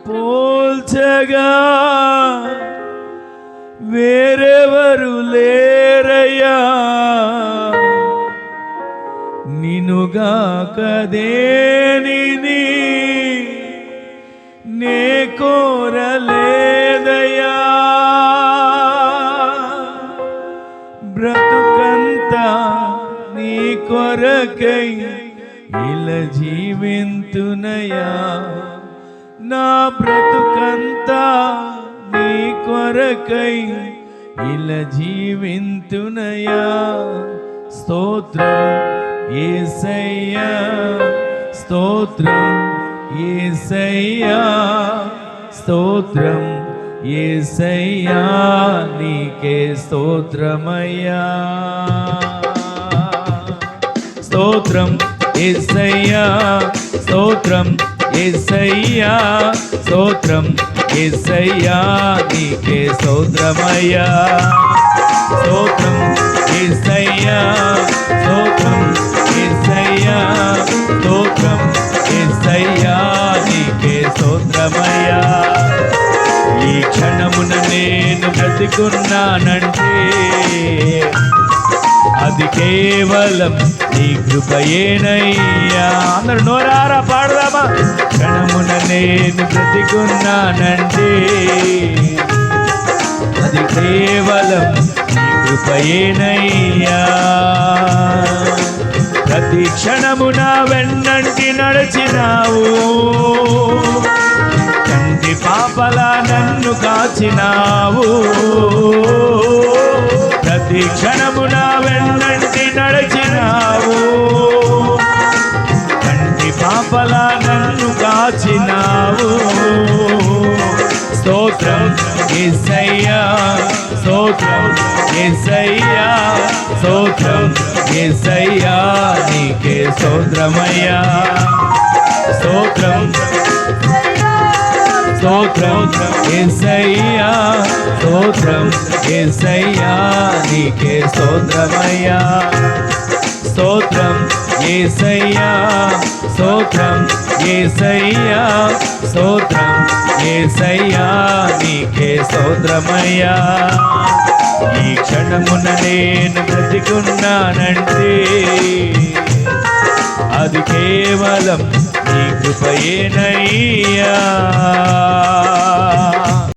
పోల్చగా వేరెవరు లేరయ్యా, నినుగాక దేనిని నే కోరలేదయ్యా. బ్రతుకంతా నీ కొరకై ఇలా జీవింతునయా, నా బ్రతుకంతా నీ కొరకై ఇలా జీవింతునయా. స్తోత్రం యేసయ్యా, స్తోత్రం యేసయ్యా, స్తోత్రం యేసయ్యా, నీకే స్తోత్రమయ్యా. స్తోత్రం యేసయ్యా, స్తోత్రం యేసయ్యా, స్తోత్రం యేసయ్యా, నీకే స్తోత్రమయ్యా. స్తోత్రం యేసయ్యా, స్తోత్రం యేసయ్యా, స్తోత్రం యేసయ్యా, నీకే స్తోత్రమయ్యా. ఈ క్షణమున నేను బ్రతికున్నానంటే అది కేవలం నీ కృపయేనయ్యా. అందరూ నోరారా పాడదామా. క్షణమున నేను బ్రతికున్నానంటే అది కేవలం నీ కృపయేనయ్యా. ప్రతి క్షణమున వెన్నంటి నడిచినావు, కంటి పాపలా నన్ను కాచినావు. ప్రతి క్షణమున వెన్నంటి నడిచినావు, కంటి పాపలా నన్ను కాచినావు. స్తోత్రం యేసయ్యా, స్తోత్రం యేసయ్యా, స్తోత్రం యేసయ్యా, నీకే స్తోత్రమయ్యా. స్తోత్రం స్తోత్రం యేసయ్యా, స్తోత్రం యేసయ్యా, నీకే స్తోత్రమయ్యా. స్తోత్రం యేసయ్యా, స్తోత్రం యేసయ్యా, స్తోత్రం యేసయ్యా, నీకే స్తోత్రమయ్యా. ఈ క్షణమున నేను బ్రతికున్నానంటే అది కేవలం నీ కృపయేనయ్యా.